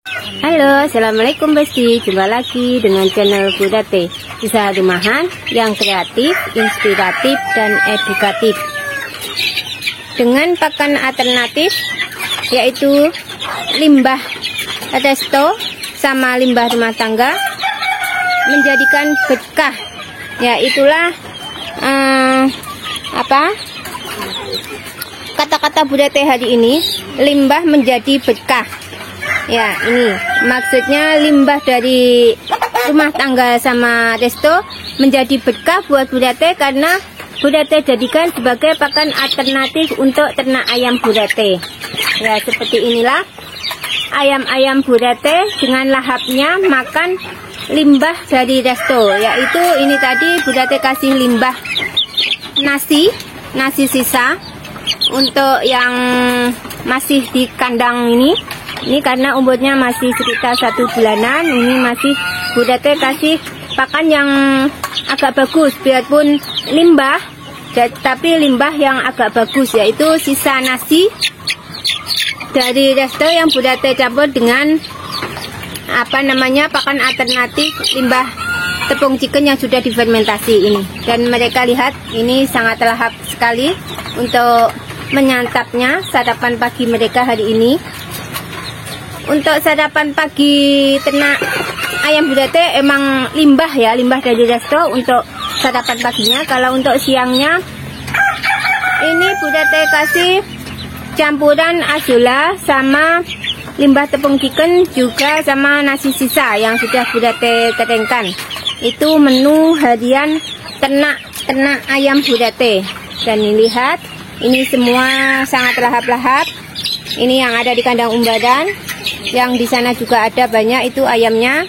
Halo, assalamualaikum Besti. Jumpa lagi dengan channel Budate, usaha rumahan yang kreatif, inspiratif, dan edukatif. Dengan pakan alternatif yaitu limbah resto sama limbah rumah tangga menjadikan berkah. Ya, itulah kata-kata Budate hari ini, limbah menjadi berkah. Ya, ini maksudnya limbah dari rumah tangga sama resto menjadi berkah buat Budate karena Budate jadikan sebagai pakan alternatif untuk ternak ayam Budate. Ya, seperti inilah ayam-ayam Budate dengan lahapnya makan limbah dari resto. Yaitu ini tadi Budate kasih limbah nasi sisa untuk yang masih di kandang ini. Ini karena umurnya masih sekitar 1 bulanan. Ini masih Budate kasih pakan yang agak bagus, biarpun limbah, tapi limbah yang agak bagus, yaitu sisa nasi dari resto yang Budate campur dengan pakan alternatif limbah tepung chicken yang sudah difermentasi ini. Dan mereka lihat ini sangat lahap sekali untuk menyantapnya sarapan pagi mereka hari ini. Untuk sarapan pagi ternak ayam Budate emang limbah ya, limbah dari resto untuk sarapan paginya. Kalau untuk siangnya ini Budate kasih campuran azolla sama limbah tepung chicken juga sama nasi sisa yang sudah Budate keringkan. Itu menu harian ternak ayam Budate. Dan lihat, ini semua sangat lahap-lahap. Ini yang ada di kandang umbaran. Yang di sana juga ada banyak itu ayamnya.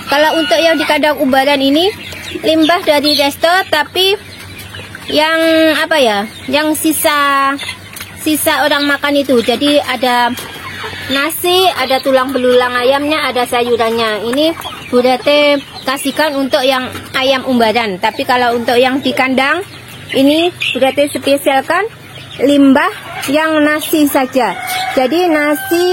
Kalau untuk yang di kandang umbaran ini limbah dari resto, tapi yang yang sisa orang makan itu. Jadi ada nasi, ada tulang belulang ayamnya, ada sayurannya. Ini Budate kasihkan untuk yang ayam umbaran. Tapi kalau untuk yang di kandang ini Budate spesialkan limbah yang nasi saja. Jadi nasi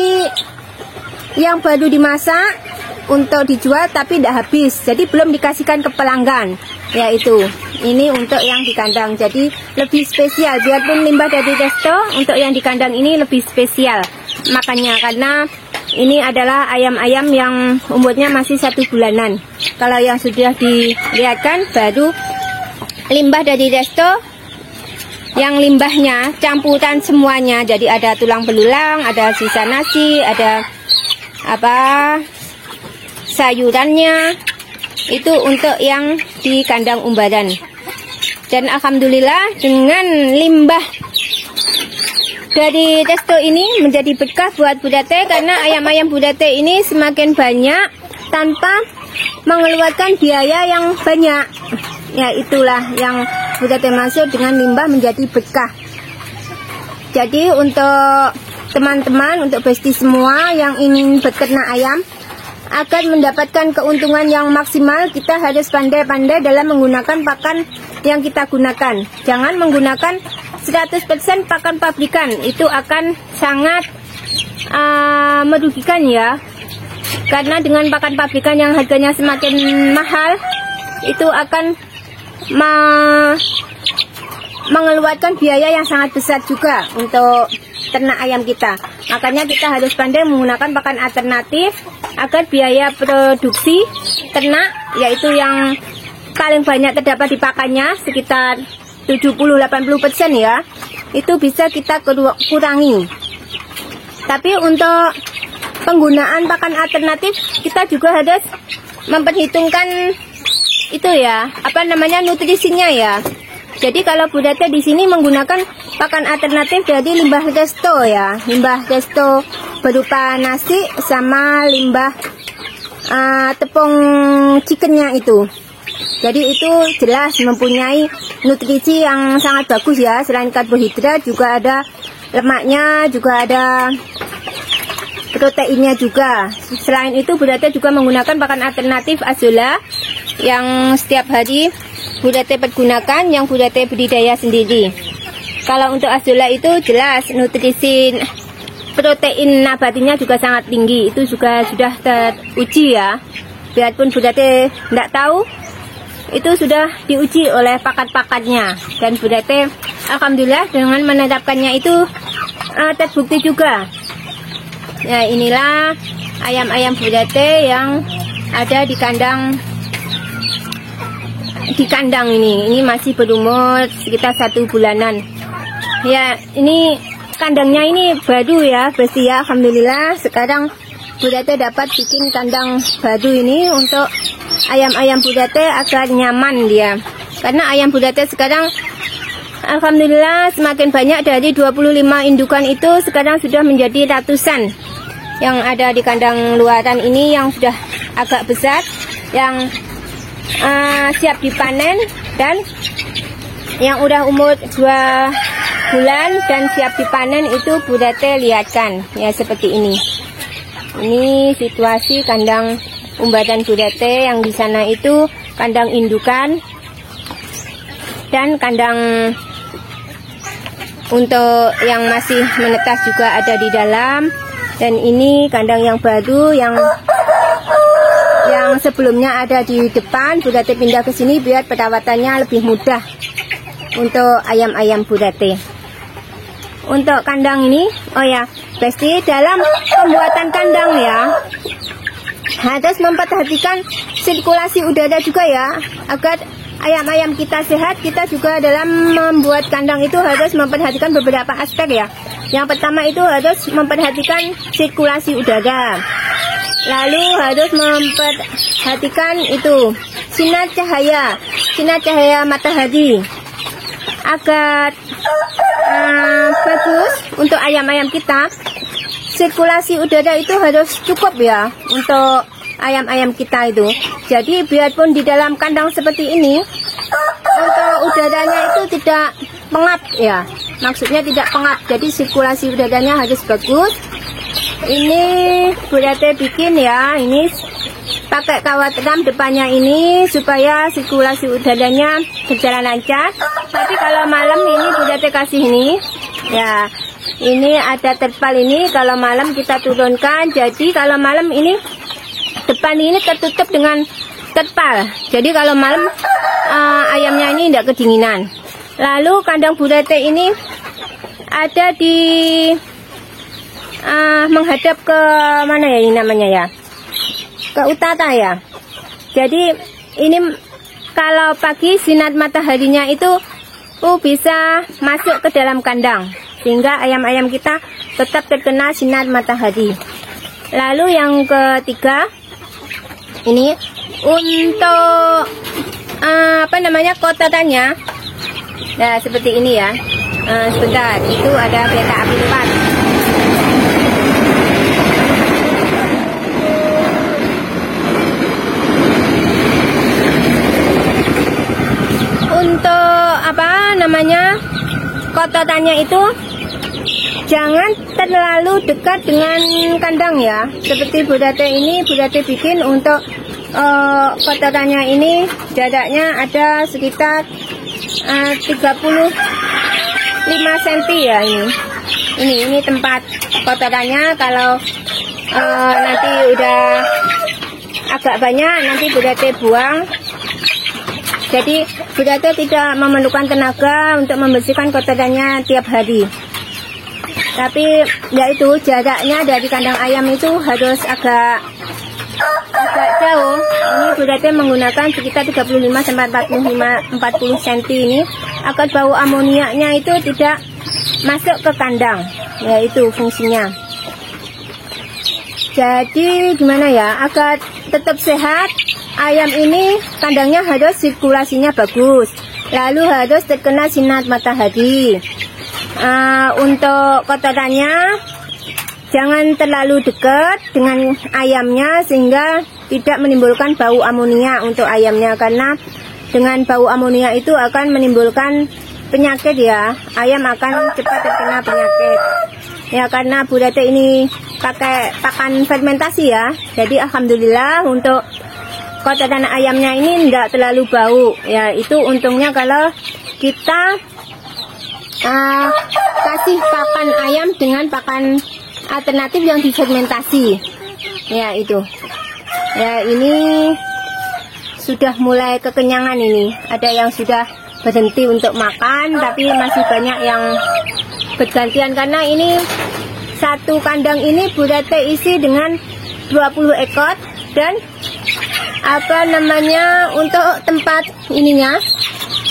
yang baru dimasak untuk dijual tapi tidak habis, jadi belum dikasihkan ke pelanggan. Yaitu ini untuk yang di kandang, jadi lebih spesial. Biarpun limbah dari resto, untuk yang di kandang ini lebih spesial makannya karena ini adalah ayam-ayam yang umurnya masih 1 bulanan. Kalau yang sudah dilihatkan baru limbah dari resto, yang limbahnya campuran semuanya. Jadi ada tulang belulang, ada sisa nasi, ada sayurannya. Itu untuk yang di kandang umbaran. Dan alhamdulillah dengan limbah dari resto ini menjadi berkah buat Budate karena ayam-ayam Budate ini semakin banyak tanpa mengeluarkan biaya yang banyak. Ya, itulah yang Budate masuk dengan limbah menjadi berkah. Jadi untuk teman-teman, untuk besti semua yang ingin beternak ayam agar mendapatkan keuntungan yang maksimal, kita harus pandai-pandai dalam menggunakan pakan yang kita gunakan. Jangan menggunakan 100% pakan pabrikan, itu akan sangat merugikan ya. Karena dengan pakan pabrikan yang harganya semakin mahal, itu akan mengeluarkan biaya yang sangat besar juga untuk ternak ayam kita. Makanya kita harus pandai menggunakan pakan alternatif agar biaya produksi ternak, yaitu yang paling banyak terdapat di pakannya sekitar 70-80% ya, itu bisa kita kurangi. Tapi untuk penggunaan pakan alternatif kita juga harus memperhitungkan itu ya, nutrisinya ya. Jadi kalau Budate di sini menggunakan pakan alternatif dari limbah resto ya, limbah resto berupa nasi sama limbah tepung chickennya itu. Jadi itu jelas mempunyai nutrisi yang sangat bagus ya. Selain karbohidrat juga ada lemaknya, juga ada proteinnya juga. Selain itu Budate juga menggunakan pakan alternatif azolla yang setiap hari Budate pergunakan, yang Budate budidaya sendiri. Kalau untuk azolla itu jelas nutrisi protein nabatinya juga sangat tinggi. Itu juga sudah teruji ya. Biarpun Bu Tete tidak tahu, itu sudah diuji oleh pakat-pakatnya. Dan Bu Tete alhamdulillah dengan menetapkannya itu terbukti juga. Ya, inilah ayam-ayam Bu Tete yang ada di kandang ini masih berumur sekitar 1 bulanan. Ya, ini kandangnya ini baru ya, bersih ya, alhamdulillah. Sekarang Bu Tete dapat bikin kandang baru ini untuk ayam-ayam Bu Tete agar nyaman dia. Karena ayam Bu Tete sekarang alhamdulillah semakin banyak, dari 25 indukan itu sekarang sudah menjadi ratusan yang ada di kandang luaran ini, yang sudah agak besar, yang siap dipanen, dan yang udah umur 2 bulan dan siap dipanen itu Bu Tete lihatkan ya, seperti ini. Ini situasi kandang umbatan Bu Tete. Yang di sana itu kandang indukan dan kandang untuk yang masih menetas juga ada di dalam. Dan ini kandang yang baru yang sebelumnya ada di depan. Bu Tete pindah ke sini biar perawatannya lebih mudah untuk ayam-ayam Bu Tete. Untuk kandang ini, oh ya, pasti dalam pembuatan kandang ya, harus memperhatikan sirkulasi udara juga ya, agar ayam-ayam kita sehat. Kita juga dalam membuat kandang itu harus memperhatikan beberapa aspek ya. Yang pertama itu harus memperhatikan sirkulasi udara. Lalu harus memperhatikan itu sinar cahaya matahari agar bagus untuk ayam-ayam kita. Sirkulasi udara itu harus cukup ya untuk ayam-ayam kita itu. Jadi biarpun di dalam kandang seperti ini, untuk udaranya itu tidak pengap ya. Maksudnya tidak pengap. Jadi sirkulasi udaranya harus bagus. Ini Bu Tete bikin ya, ini pakai kawat ram depannya ini supaya sirkulasi udaranya berjalan lancar. Tapi kalau malam ini Bu Tete kasih ini ya, ini ada terpal ini, kalau malam kita turunkan. Jadi kalau malam ini depan ini tertutup dengan terpal. Jadi kalau malam ayamnya ini tidak kedinginan. Lalu kandang Bu Tete ini ada di menghadap ke mana ya, ini namanya ya, ke utara ya. Jadi ini kalau pagi sinar mataharinya itu bisa masuk ke dalam kandang, sehingga ayam-ayam kita tetap terkena sinar matahari. Lalu yang ketiga, ini untuk kotorannya. Nah, seperti ini ya. Sebentar, itu ada kereta api lewat. Untuk kotorannya itu jangan terlalu dekat dengan kandang ya. Seperti Bu Tete ini, Bu Tete bikin untuk kotorannya ini jaraknya ada sekitar 35 cm ya. Ini tempat kotorannya. Kalau nanti udah agak banyak, nanti Bu Tete buang. Jadi Bu Tete tidak memerlukan tenaga untuk membersihkan kotorannya tiap hari. Tapi ya itu, jaraknya dari kandang ayam itu harus agak jauh. Ini Bu Tete menggunakan sekitar 35 sampai 40 cm ini, agar bau amoniaknya itu tidak masuk ke kandang. Ya, itu fungsinya. Jadi gimana ya, agar tetap sehat, ayam ini kandangnya harus sirkulasinya bagus, lalu harus terkena sinar matahari. Untuk kotorannya jangan terlalu dekat dengan ayamnya, sehingga tidak menimbulkan bau amonia untuk ayamnya. Karena dengan bau amonia itu akan menimbulkan penyakit ya, ayam akan cepat terkena penyakit. Ya, karena Bu Tete ini pakai pakan fermentasi ya, jadi alhamdulillah untuk kotoran ayamnya ini tidak terlalu bau. Ya, itu untungnya kalau kita kasih pakan ayam dengan pakan alternatif yang difermentasi. Ya itu. Ya ini sudah mulai kekenyangan ini. Ada yang sudah berhenti untuk makan, tapi masih banyak yang bergantian karena ini satu kandang ini Bu Tete isi dengan 20 ekor dan untuk tempat ininya,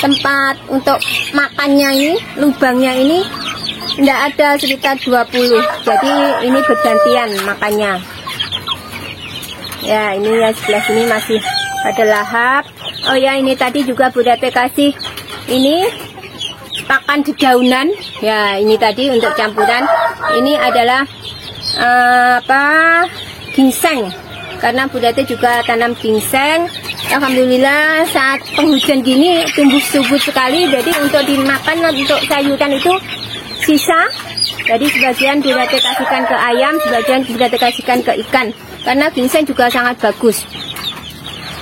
tempat untuk makannya ini, lubangnya ini tidak ada sekitar 20. Jadi ini bergantian makannya. Ya ini yang sebelah sini masih ada lahap. Oh ya ini tadi juga Bu Tete kasih ini pakan dedaunan. Ya ini tadi untuk campuran. Ini adalah ginseng. Karena Bu Tete juga tanam ginseng. Alhamdulillah saat penghujan gini tumbuh subur sekali. Jadi untuk dimakan untuk sayuran itu sisa. Jadi sebagian Bu Tete kasihkan ke ayam, sebagian Bu Tete kasihkan ke ikan. Karena ginseng juga sangat bagus.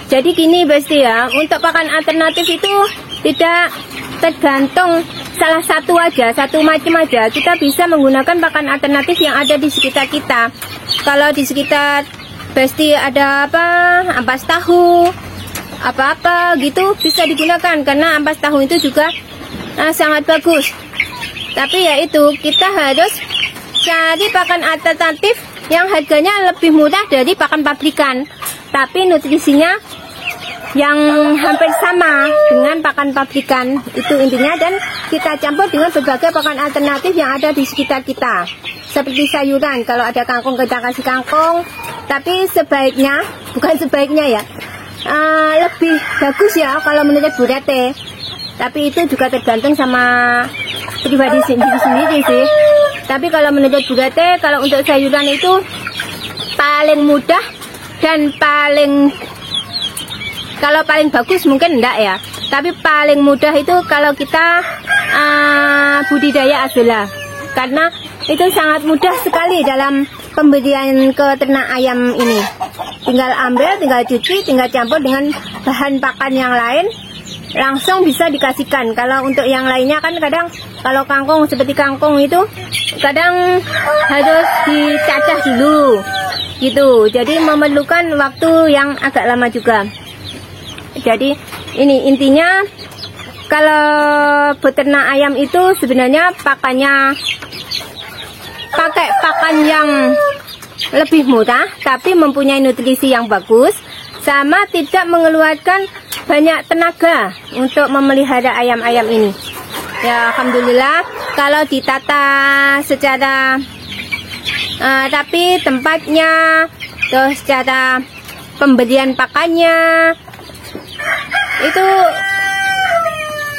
Jadi gini Besti ya, untuk pakan alternatif itu tidak tergantung salah satu aja, satu macam aja. Kita bisa menggunakan pakan alternatif yang ada di sekitar kita. Kalau di sekitar Besti ada ampas tahu, apa-apa gitu bisa digunakan karena ampas tahu itu juga sangat bagus. Tapi ya itu kita harus cari pakan alternatif yang harganya lebih murah dari pakan pabrikan, tapi nutrisinya yang hampir sama dengan pakan pabrikan, itu intinya. Dan kita campur dengan berbagai pakan alternatif yang ada di sekitar kita, seperti sayuran. Kalau ada kangkung kita kasih kangkung, tapi sebaiknya, bukan sebaiknya ya, lebih bagus ya kalau menurut Bu Tete. Tapi itu juga tergantung sama pribadi sendiri sih. Tapi kalau menurut Bu Tete, kalau untuk sayuran itu paling mudah dan kalau paling bagus mungkin enggak ya, tapi paling mudah itu kalau kita budidaya azolla, karena itu sangat mudah sekali dalam pemberian ke ternak ayam ini. Tinggal ambil, tinggal cuci, tinggal campur dengan bahan pakan yang lain, langsung bisa dikasihkan. Kalau untuk yang lainnya kan kadang kalau kangkung, seperti kangkung itu kadang harus dicacah dulu gitu, jadi memerlukan waktu yang agak lama juga. Jadi ini intinya, kalau beternak ayam itu sebenarnya pakai pakan yang lebih murah tapi mempunyai nutrisi yang bagus, sama tidak mengeluarkan banyak tenaga untuk memelihara ayam-ayam ini. Ya alhamdulillah kalau ditata secara tapi tempatnya, terus cara pemberian pakannya itu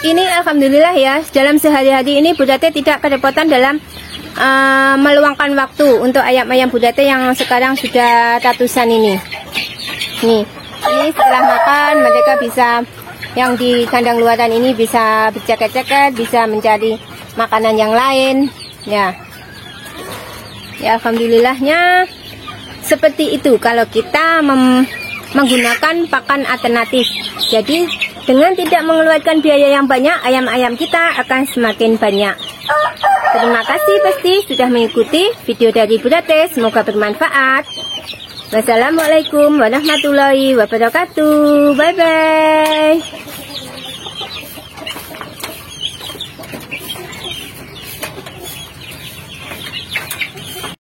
ini alhamdulillah ya, dalam sehari-hari ini Bu Tete tidak kerepotan dalam meluangkan waktu untuk ayam-ayam Bu Tete yang sekarang sudah ratusan ini. Nih, ini setelah makan mereka bisa, yang di kandang luaran ini bisa berceket-ceket, bisa mencari makanan yang lain. Ya alhamdulillahnya seperti itu kalau kita menggunakan pakan alternatif. Jadi dengan tidak mengeluarkan biaya yang banyak, ayam-ayam kita akan semakin banyak. Terima kasih Besti sudah mengikuti video dari Bu Tete, semoga bermanfaat. Wassalamualaikum warahmatullahi wabarakatuh. Bye bye.